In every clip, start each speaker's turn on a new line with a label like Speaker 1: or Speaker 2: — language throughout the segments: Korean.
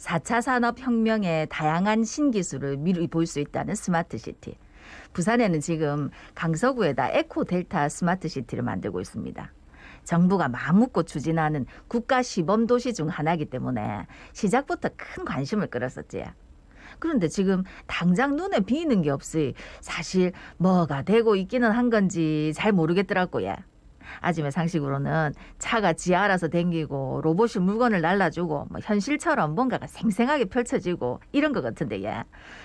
Speaker 1: 4차 산업혁명의 다양한 신기술을 미리 볼 수 있다는 스마트시티. 부산에는 지금 강서구에다 에코델타 스마트시티를 만들고 있습니다. 정부가 마음먹고 추진하는 국가 시범도시 중 하나이기 때문에 시작부터 큰 관심을 끌었었지. 그런데 지금 당장 눈에 비이는 게 없이 사실 뭐가 되고 있기는 한 건지 잘 모르겠더라고요. 아침에 상식으로는 차가 지 알아서 댕기고 로봇이 물건을 날라주고 뭐 현실처럼 뭔가가 생생하게 펼쳐지고 이런 것 같은데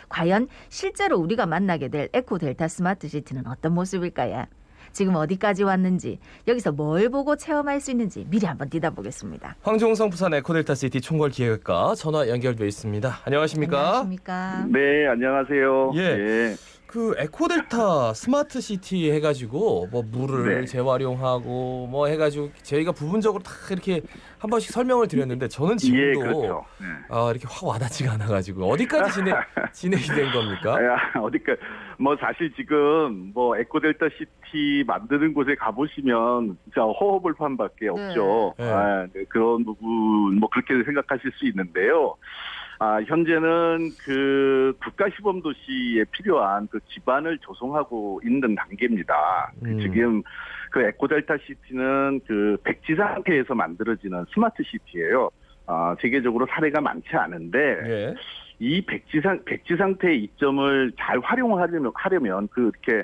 Speaker 1: 과연 실제로 우리가 만나게 될 에코델타 스마트시티는 어떤 모습일까요? 지금 어디까지 왔는지 여기서 뭘 보고 체험할 수 있는지 미리 한번 뛰다보겠습니다.
Speaker 2: 황종성 부산 에코델타시티 총괄기획과 전화 연결돼 있습니다. 안녕하십니까?
Speaker 1: 안녕하십니까?
Speaker 3: 네, 안녕하세요.
Speaker 2: 예.
Speaker 3: 예.
Speaker 2: 그 에코델타 스마트시티 해가지고 뭐 물을
Speaker 3: 네.
Speaker 2: 재활용하고 뭐 해가지고 저희가 부분적으로 다 이렇게 한 번씩 설명을 드렸는데 저는 지금도
Speaker 3: 예, 그렇죠. 네.
Speaker 2: 이렇게 확 와닿지가 않아가지고 어디까지 진행이 된 겁니까?
Speaker 3: 어디까 뭐 사실 지금 뭐 에코델타 시티 만드는 곳에 가보시면 진짜 허허벌판밖에 없죠.
Speaker 2: 네.
Speaker 3: 네, 그런 부분 뭐 그렇게 생각하실 수 있는데요. 현재는 그 국가 시범 도시에 필요한 그 기반을 조성하고 있는 단계입니다. 지금 그 에코델타 시티는 그 백지 상태에서 만들어지는 스마트 시티예요. 세계적으로 사례가 많지 않은데
Speaker 2: 예.
Speaker 3: 이 백지 상태의 이점을 잘 활용하려면 그렇게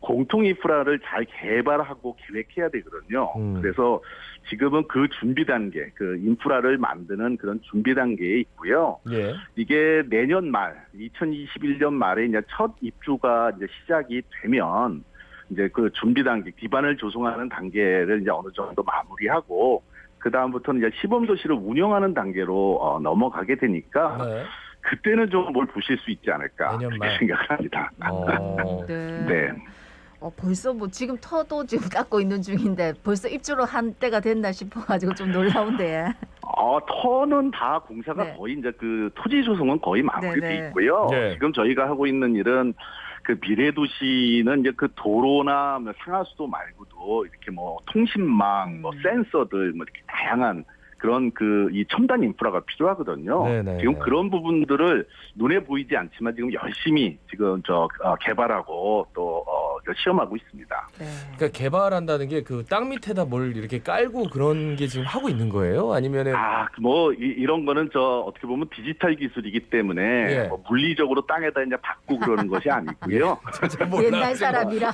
Speaker 3: 공통 인프라를 잘 개발하고 계획해야 되거든요. 그래서 지금은 그 준비 단계, 그 인프라를 만드는 그런 준비 단계에 있고요.
Speaker 2: 예.
Speaker 3: 이게 내년 말, 2021년 말에 이제 첫 입주가 이제 시작이 되면 이제 그 준비 단계, 기반을 조성하는 단계를 이제 어느 정도 마무리하고 그 다음부터는 이제 시범 도시를 운영하는 단계로 넘어가게 되니까.
Speaker 2: 네.
Speaker 3: 그때는 좀 뭘 보실 수 있지 않을까
Speaker 2: 내년
Speaker 3: 그렇게
Speaker 2: 말.
Speaker 3: 생각을 합니다.
Speaker 1: 네.
Speaker 3: 네.
Speaker 1: 벌써 뭐 지금 터도 지금 닦고 있는 중인데 벌써 입주로 한 때가 됐나 싶어가지고 좀 놀라운데.
Speaker 3: 터는 다 공사가
Speaker 1: 네.
Speaker 3: 거의 이제 그 토지 조성은 거의 마무리돼
Speaker 1: 네네.
Speaker 3: 있고요.
Speaker 2: 네.
Speaker 3: 지금 저희가 하고 있는 일은 그 미래 도시는 이제 그 도로나 뭐 상하수도 말고도 이렇게 뭐 통신망, 뭐 센서들 뭐 이렇게 다양한 그런 그 이 첨단 인프라가 필요하거든요.
Speaker 2: 네네.
Speaker 3: 지금 그런 부분들을 눈에 보이지 않지만 지금 열심히 지금 개발하고 또 시험하고 있습니다.
Speaker 1: 네.
Speaker 2: 그러니까 개발한다는 게 그 땅 밑에다 뭘 이렇게 깔고 그런 게 지금 하고 있는 거예요? 아니면은
Speaker 3: 뭐 이런 거는 어떻게 보면 디지털 기술이기 때문에
Speaker 2: 예.
Speaker 3: 뭐 물리적으로 땅에다 이제 박고 그러는 것이 아니고요.
Speaker 1: 옛날 사람이라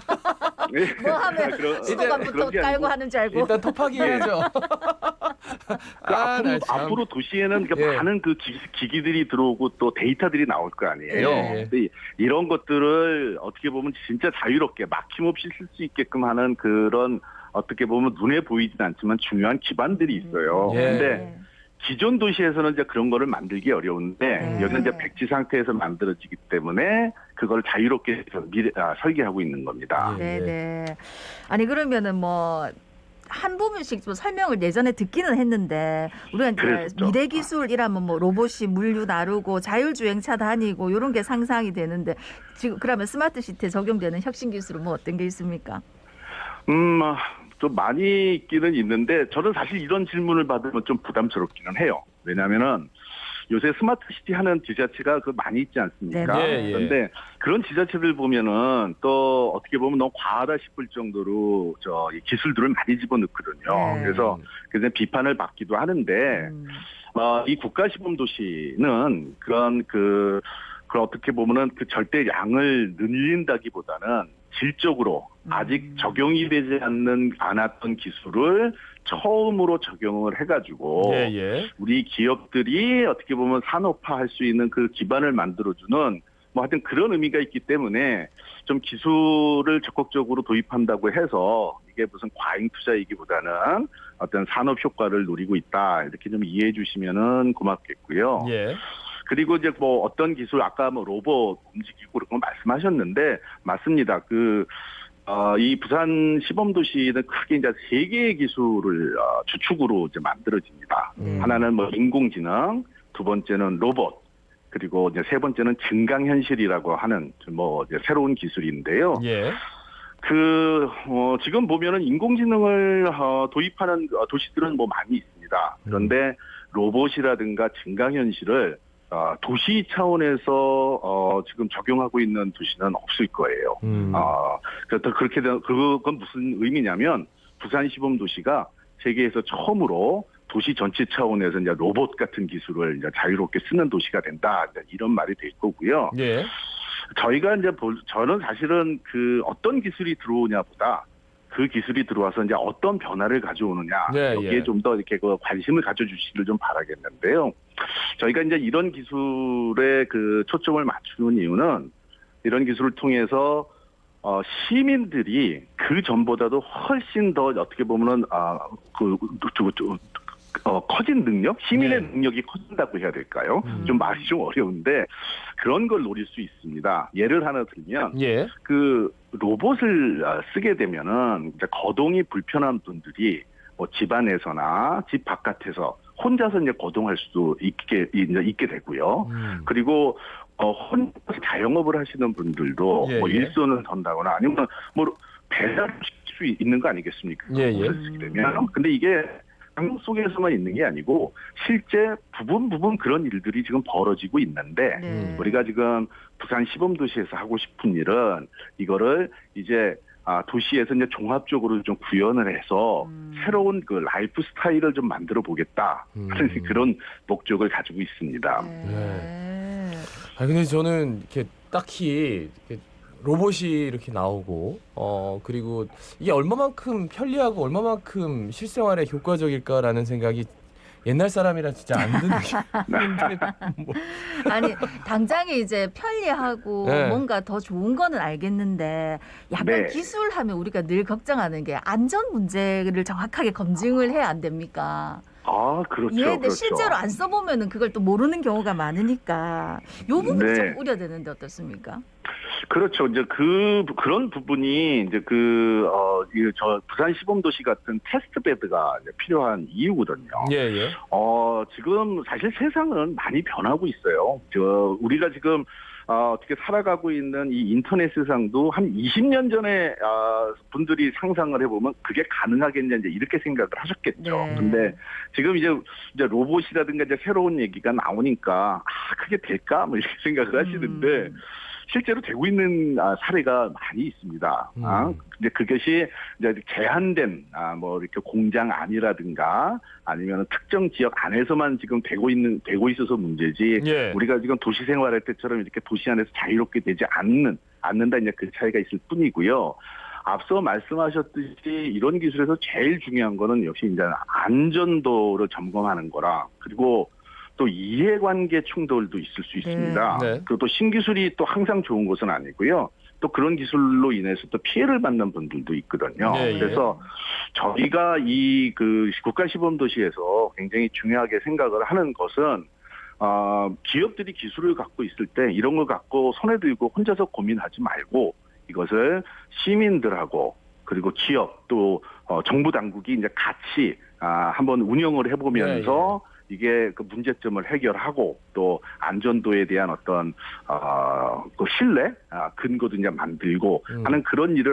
Speaker 1: 뭐 하면
Speaker 3: 그런
Speaker 1: 수도관부터
Speaker 3: 게
Speaker 1: 깔고
Speaker 3: 아니고
Speaker 1: 하는 줄 알고.
Speaker 2: 일단 톱하기 해야죠.
Speaker 3: 앞으로 도시에는
Speaker 2: 예.
Speaker 3: 많은 그 기기들이 들어오고 또 데이터들이 나올 거 아니에요.
Speaker 2: 예.
Speaker 3: 근데 이런 것들을 어떻게 보면 진짜 자유롭게 막힘없이 쓸 수 있게끔 하는 그런 어떻게 보면 눈에 보이진 않지만 중요한 기반들이 있어요.
Speaker 2: 예.
Speaker 3: 근데 기존 도시에서는 이제 그런 거를 만들기 어려운데
Speaker 1: 네.
Speaker 3: 여기는 이제 백지 상태에서 만들어지기 때문에 그걸 자유롭게 설계하고 있는 겁니다.
Speaker 2: 예.
Speaker 1: 네네. 아니 그러면은 뭐 한 부분씩 좀 설명을 예전에 듣기는 했는데 우리가 이제
Speaker 3: 그랬죠.
Speaker 1: 미래 기술이라면 뭐 로봇이 물류 다루고 자율주행차 다니고 이런 게 상상이 되는데 지금 그러면 스마트 시티에 적용되는 혁신 기술은 뭐 어떤 게 있습니까?
Speaker 3: 좀 많이 있기는 있는데 저는 사실 이런 질문을 받으면 좀 부담스럽기는 해요. 왜냐하면은 요새 스마트 시티 하는 지자체가 많이 있지 않습니까?
Speaker 2: 네. 예.
Speaker 3: 그런데 그런 지자체들 보면은 또 어떻게 보면 너무 과하다 싶을 정도로 이 기술들을 많이 집어넣거든요.
Speaker 1: 네.
Speaker 3: 그래서 비판을 받기도 하는데 이 국가 시범 도시는 그런 어떻게 보면은 그 절대 양을 늘린다기보다는 질적으로 아직 적용이 되지 않았던 기술을 처음으로 적용을 해가지고
Speaker 2: 예.
Speaker 3: 우리 기업들이 어떻게 보면 산업화할 수 있는 그 기반을 만들어주는 뭐 하여튼 그런 의미가 있기 때문에 좀 기술을 적극적으로 도입한다고 해서 이게 무슨 과잉 투자이기보다는 어떤 산업 효과를 노리고 있다 이렇게 좀 이해해 주시면은 고맙겠고요.
Speaker 2: 예.
Speaker 3: 그리고 이제 뭐 어떤 기술 아까 뭐 로봇 움직이고 그런 거 말씀하셨는데 맞습니다. 이 부산 시범도시는 크게 이제 세 개의 기술을 주축으로 이제 만들어집니다. 하나는 뭐 인공지능, 두 번째는 로봇, 그리고 이제 세 번째는 증강현실이라고 하는 뭐 이제 새로운 기술인데요.
Speaker 2: 예.
Speaker 3: 지금 보면은 인공지능을 도입하는 도시들은 뭐 많이 있습니다. 그런데 로봇이라든가 증강현실을 도시 차원에서 지금 적용하고 있는 도시는 없을 거예요. 그렇다 그렇게 되면 그건 무슨 의미냐면 부산 시범 도시가 세계에서 처음으로 도시 전체 차원에서 이제 로봇 같은 기술을 이제 자유롭게 쓰는 도시가 된다. 이런 말이 될 거고요.
Speaker 2: 예.
Speaker 3: 저희가 이제 저는 사실은 그 어떤 기술이 들어오냐보다 그 기술이 들어와서 이제 어떤 변화를 가져오느냐
Speaker 2: 네,
Speaker 3: 여기에
Speaker 2: 예.
Speaker 3: 좀 더 이렇게 그 관심을 가져주시기를 좀 바라겠는데요. 저희가 이제 이런 기술에 그 초점을 맞추는 이유는 이런 기술을 통해서 시민들이 그 전보다도 훨씬 더 어떻게 보면은 커진 능력, 시민의
Speaker 2: 네.
Speaker 3: 능력이 커진다고 해야 될까요? 좀 말이 좀 어려운데 그런 걸 노릴 수 있습니다. 예를 하나 들면
Speaker 2: 예.
Speaker 3: 그 로봇을 쓰게 되면은 이제 거동이 불편한 분들이 뭐 집안에서나 집 바깥에서 혼자서 이제 거동할 수도 있게 되고요. 그리고 혼자서 자영업을 하시는 분들도
Speaker 2: 예,
Speaker 3: 뭐
Speaker 2: 예.
Speaker 3: 일손을 던다거나 아니면 뭐 배달을 시킬 수 있는 거 아니겠습니까?
Speaker 2: 예, 예.
Speaker 3: 로봇을 쓰게 되면. 근데 이게 상상 속에서만 있는 게 아니고 실제 부분 그런 일들이 지금 벌어지고 있는데
Speaker 1: 네.
Speaker 3: 우리가 지금 부산 시범도시에서 하고 싶은 일은 이거를 이제 도시에서 이제 종합적으로 좀 구현을 해서 새로운 그 라이프 스타일을 좀 만들어 보겠다 하는 그런 목적을 가지고 있습니다.
Speaker 1: 네.
Speaker 2: 근데 저는 이렇게 딱히 이렇게 로봇이 이렇게 나오고 그리고 이게 얼마만큼 편리하고 얼마만큼 실생활에 효과적일까라는 생각이 옛날 사람이라 진짜 안 드는 게 뭐.
Speaker 1: 아니 당장에 이제 편리하고
Speaker 2: 네.
Speaker 1: 뭔가 더 좋은 거는 알겠는데 약간
Speaker 3: 네.
Speaker 1: 기술하면 우리가 늘 걱정하는 게 안전 문제를 정확하게 검증을 해야 안 됩니까?
Speaker 3: 그렇죠.
Speaker 1: 예, 근데
Speaker 3: 그렇죠.
Speaker 1: 실제로 안 써보면은 그걸 또 모르는 경우가 많으니까 요 부분이
Speaker 3: 네.
Speaker 1: 좀 우려되는데 어떻습니까?
Speaker 3: 그렇죠. 이제 그런 부분이 이제 저 부산 시범도시 같은 테스트 베드가 이제 필요한 이유거든요.
Speaker 2: 예, 예.
Speaker 3: 지금 사실 세상은 많이 변하고 있어요. 우리가 지금 어떻게 살아가고 있는 이 인터넷 세상도 한 20년 전에 분들이 상상을 해보면 그게 가능하겠냐 이제 이렇게 생각을 하셨겠죠.
Speaker 1: 네.
Speaker 3: 근데 지금 이제 로봇이라든가 이제 새로운 얘기가 나오니까 그게 될까 뭐 이렇게 생각을 하시는데 실제로 되고 있는 사례가 많이 있습니다. 근데 그것이 이제 제한된 뭐 이렇게 공장 안이라든가 아니면 특정 지역 안에서만 지금 되고 있어서 문제지.
Speaker 2: 예.
Speaker 3: 우리가 지금 도시 생활할 때처럼 이렇게 도시 안에서 자유롭게 되지 않는다 이제 그 차이가 있을 뿐이고요. 앞서 말씀하셨듯이 이런 기술에서 제일 중요한 거는 역시 이제 안전도를 점검하는 거라 그리고 또 이해관계 충돌도 있을 수 있습니다.
Speaker 2: 네.
Speaker 3: 그리고 또 신기술이 또 항상 좋은 것은 아니고요. 또 그런 기술로 인해서 또 피해를 받는 분들도 있거든요.
Speaker 2: 네, 예.
Speaker 3: 그래서 저희가 이 그 국가시범도시에서 굉장히 중요하게 생각을 하는 것은 기업들이 기술을 갖고 있을 때 이런 걸 갖고 손에 들고 혼자서 고민하지 말고 이것을 시민들하고 그리고 기업 또 정부 당국이 이제 같이 한번 운영을 해보면서 이게 그 문제점을 해결하고 또 안전도에 대한 어떤 그 신뢰 근거도 이제 만들고 하는 그런 일을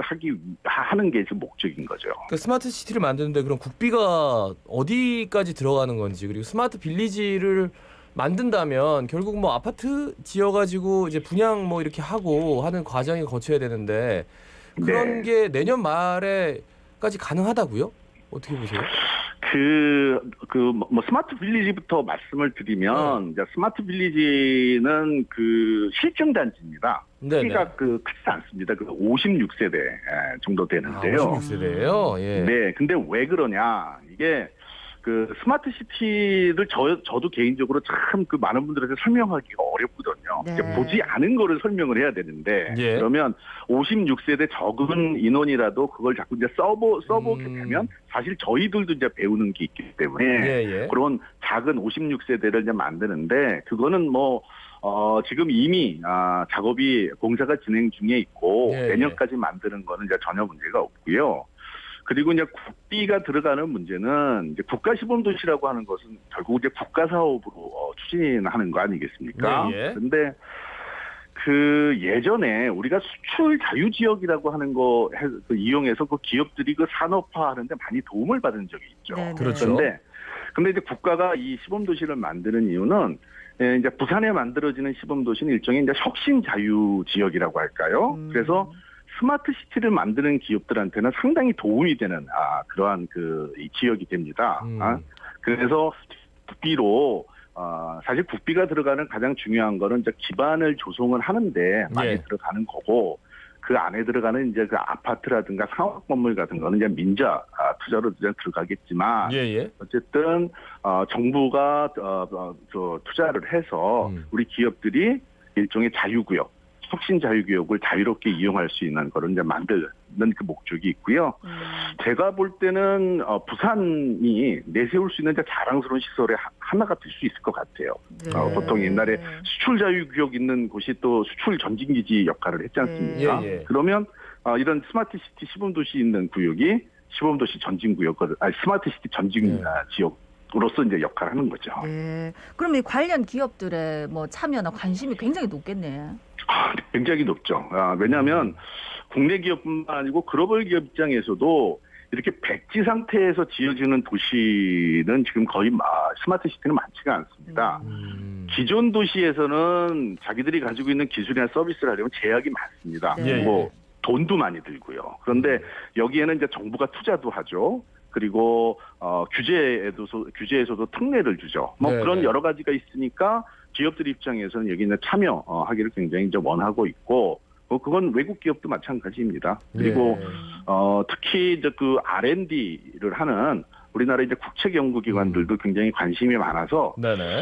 Speaker 3: 하는 게 지금 목적인 거죠.
Speaker 2: 그 스마트 시티를 만드는데 그럼 국비가 어디까지 들어가는 건지 그리고 스마트 빌리지를 만든다면 결국 뭐 아파트 지어가지고 이제 분양 뭐 이렇게 하고 하는 과정이 거쳐야 되는데 그런 게 내년 말에까지 가능하다고요? 어떻게 보세요?
Speaker 3: 뭐 스마트 빌리지부터 말씀을 드리면 이제 스마트 빌리지는 그 실증 단지입니다. 크기가 크지 않습니다. 56세대 정도 되는데요.
Speaker 2: 56세대예요. 예.
Speaker 3: 네, 근데 왜 그러냐? 이게 그 스마트 시티를 저도 개인적으로 참 그 많은 분들한테 설명하기가 어렵거든요.
Speaker 1: 네.
Speaker 3: 이제 보지 않은 거를 설명을 해야 되는데
Speaker 2: 예.
Speaker 3: 그러면 56세대 적은 인원이라도 그걸 자꾸 이제 써보게 되면 사실 저희들도 이제 배우는 게 있기 때문에
Speaker 2: 예.
Speaker 3: 그런 작은 56세대를 이제 만드는데 그거는 뭐 지금 이미 작업이 공사가 진행 중에 있고 내년까지 만드는 거는 이제 전혀 문제가 없고요. 그리고 이제 국비가 들어가는 문제는 이제 국가시범도시라고 하는 것은 결국 이제 국가사업으로 추진하는 거 아니겠습니까? 그런데 그 예전에 우리가 수출 자유 지역이라고 하는 거 이용해서 그 기업들이 그 산업화하는데 많이 도움을 받은 적이 있죠.
Speaker 1: 네네.
Speaker 2: 그렇죠.
Speaker 3: 그런데 근데 이제 국가가 이 시범도시를 만드는 이유는 이제 부산에 만들어지는 시범도시는 일종의 이제 혁신 자유 지역이라고 할까요? 그래서 스마트 시티를 만드는 기업들한테는 상당히 도움이 되는 그러한 이 지역이 됩니다. 그래서 국비로 사실 국비가 들어가는 가장 중요한 거는 이제 기반을 조성을 하는데 많이 들어가는 거고 그 안에 들어가는 이제 그 아파트라든가 상업 건물 같은 거는 이제 민자 투자로 이제 들어가겠지만 어쨌든 정부가 투자를 해서 우리 기업들이 일종의 자유구역, 혁신 자유구역을 자유롭게 이용할 수 있는 거를 이제 만드는 그 목적이 있고요. 제가 볼 때는 부산이 내세울 수 있는 자랑스러운 시설의 하나가 될 수 있을 것 같아요.
Speaker 1: 네.
Speaker 3: 보통 옛날에 수출 자유구역 있는 곳이 또 수출 전진기지 역할을 했지 않습니까? 그러면 이런 스마트 시티 시범도시 있는 구역이 시범도시 전진구역, 스마트 시티 전진 지역으로서 이제 역할을 하는 거죠.
Speaker 1: 네. 그럼 이 관련 기업들의 뭐 참여나 관심이 굉장히 높겠네.
Speaker 3: 굉장히 높죠. 왜냐하면 국내 기업뿐만 아니고 글로벌 기업 입장에서도 이렇게 백지 상태에서 지어지는 도시는 지금 거의 스마트 시티는 많지가 않습니다. 기존 도시에서는 자기들이 가지고 있는 기술이나 서비스를 하려면 제약이 많습니다. 뭐 돈도 많이 들고요. 그런데 여기에는 이제 정부가 투자도 하죠. 그리고 규제에서도 특례를 주죠. 뭐 그런 여러 가지가 있으니까 기업들 입장에서는 여기 이제 참여하기를 굉장히 이제 원하고 있고, 그건 외국 기업도 마찬가지입니다. 그리고 특히 이제 그 R&D를 하는 우리나라 이제 국책 연구기관들도 굉장히 관심이 많아서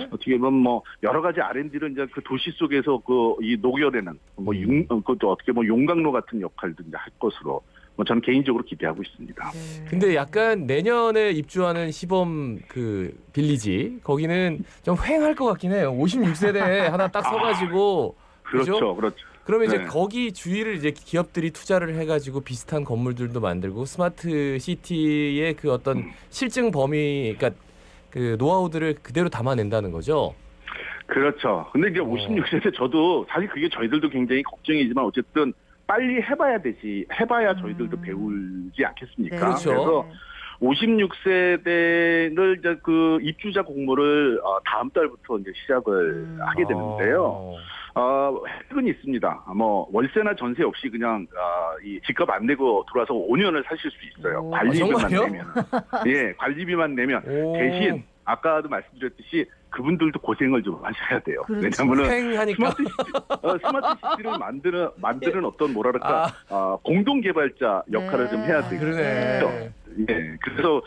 Speaker 3: 어떻게 보면 뭐 여러 가지 R&D를 이제 그 도시 속에서 이 녹여내는 그것도 어떻게 보면 용광로 같은 역할도 이제 할 것으로 저는 개인적으로 기대하고 있습니다.
Speaker 2: 근데 약간 내년에 입주하는 시범 그 빌리지 거기는 좀 휑할 것 같긴 해요. 56세대에 하나 딱 서가지고
Speaker 3: 그렇죠.
Speaker 2: 그러면 이제 거기 주위를 이제 기업들이 투자를 해가지고 비슷한 건물들도 만들고 스마트 시티의 그 어떤 실증 범위, 그러니까 그 노하우들을 그대로 담아낸다는 거죠.
Speaker 3: 그렇죠. 근데 이제 56세대 저도 사실 그게 저희들도 굉장히 걱정이지만 어쨌든 빨리 해봐야 저희들도 배우지 않겠습니까?
Speaker 2: 그렇죠.
Speaker 3: 그래서 56세대를 이제 그 입주자 공모를 다음 달부터 이제 시작을 하게 되는데요. 혜택은 있습니다. 뭐 월세나 전세 없이 그냥 이 집값 안 내고 들어와서 5년을 사실 수 있어요. 관리비만 내면. 관리비만 내면 대신 아까도 말씀드렸듯이 그분들도 고생을 좀 하셔야 돼요. 왜냐하면은 스마트 시티를 만드는 어떤 공동 개발자 역할을 좀 해야 되거든요. 그래서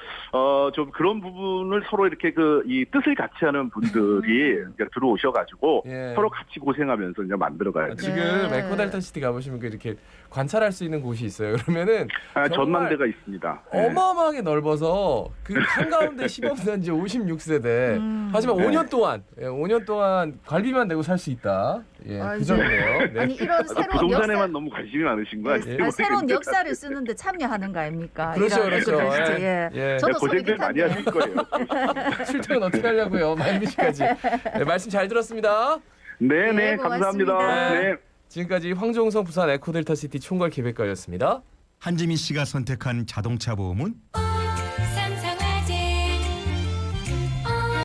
Speaker 3: 좀 그런 부분을 서로 이렇게 이 뜻을 같이 하는 분들이 이제 들어오셔가지고 서로 같이 고생하면서 이제 만들어가야 돼요.
Speaker 2: 지금 에코델타 시티 가보시면 이렇게 관찰할 수 있는 곳이 있어요. 그러면은
Speaker 3: 전망대가 있습니다.
Speaker 2: 어마어마하게 넓어서 그 한가운데 시범단지 56세대. 하지만 5년 동안 관리비만 내고 살 수 있다. 그 정도예요.
Speaker 1: 아니 이런 새로운
Speaker 3: 부동산에만 너무 관심이 많으신 거 아니에요?
Speaker 1: 새로운 역사를 쓰는데 참여하는 거 아닙니까?
Speaker 2: 그렇죠.
Speaker 1: 저도
Speaker 3: 고생들 많이 하실 거예요.
Speaker 2: 출퇴근 어떻게 하려고요? 만미시까지. 말씀 잘 들었습니다.
Speaker 3: 네, 감사합니다.
Speaker 2: 지금까지 황종성 부산 에코델타 시티 총괄 기획관이었습니다.
Speaker 4: 한지민 씨가 선택한 자동차 보험은